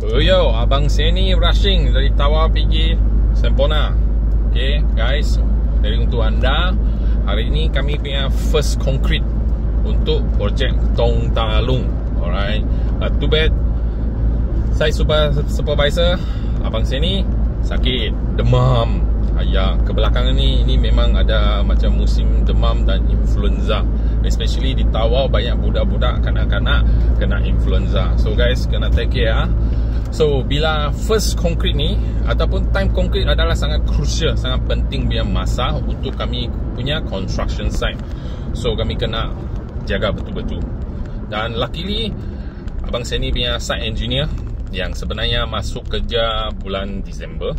Yo, Abang Seni rushing dari Tawau pergi Sempona. Okay guys, dari untuk anda, hari ini kami punya first concrete untuk projek Tong Talung. Alright, too bad saya supervisor Abang Seni sakit, demam. Ya, kebelakangan ni ini memang ada macam musim demam dan influenza. Especially di Tawau banyak budak-budak kanak-kanak kena influenza. So guys, kena take care. So bila first concrete ni ataupun time concrete adalah sangat crucial, sangat penting punya masa untuk kami punya construction site. So kami kena jaga betul-betul. Dan luckily Abang Seni punya site engineer yang sebenarnya masuk kerja bulan Disember,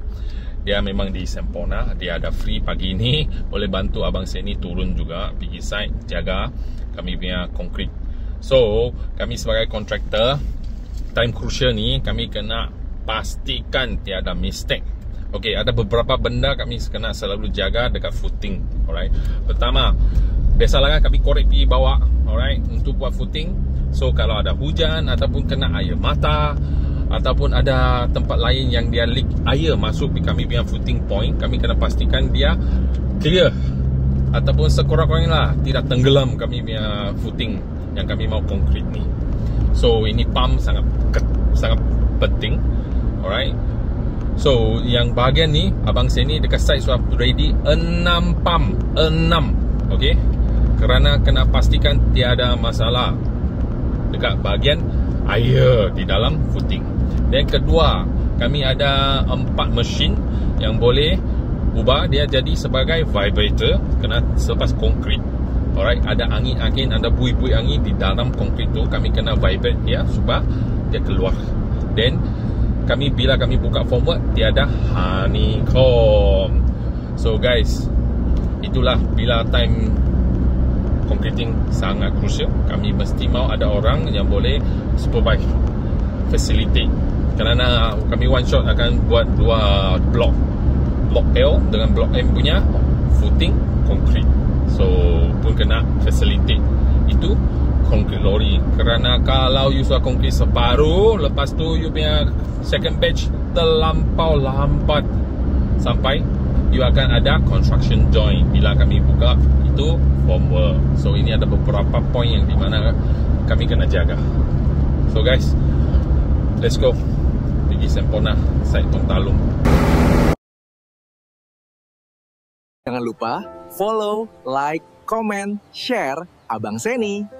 dia memang di Sempona, dia ada free pagi ni, boleh bantu Abang Seni turun juga pergi site jaga kami punya concrete. So kami sebagai kontraktor, time crucial ni kami kena pastikan tiada mistake. Okay, ada beberapa benda kami kena selalu jaga dekat footing. Alright, pertama, biasalah kan kami korek pergi bawah, alright, untuk buat footing. So kalau ada hujan ataupun kena air mata ataupun ada tempat lain yang dia leak air masuk di kami punya footing point, kami kena pastikan dia clear ataupun sekurang-kurangnya lah tidak tenggelam kami punya footing yang kami mau konkret ni. So ini pump sangat penting. Alright, so yang bahagian ni Abang Seni dekat site sudah ready 6 pump, 6. Okay, kerana kena pastikan tiada masalah dekat bahagian air di dalam footing. Dan kedua, kami ada 4 mesin yang boleh ubah dia jadi sebagai vibrator kena selepas konkret. Alright, ada angin-angin, ada buih-buih angin di dalam konkret tu, kami kena vibrate dia supaya dia keluar. Dan kami bila kami buka formwork, tiada honeycomb. So guys, itulah bila time concreting sangat crucial. Kami mesti mau ada orang yang boleh supervise, facilitate. Kerana kami one shot akan buat 2 blok L dengan blok M punya footing concrete. So pun kena facilitate itu concrete lorry. Kerana kalau you sudah concrete separuh, lepas tu you punya second batch terlampau lambat sampai you akan ada construction joint bila kami buka itu formwork. So ini ada beberapa point yang dimana kami kena jaga. So guys, let's go pergi Sempona site Tong Talung. Jangan lupa follow, like, comment, share Abang Seni.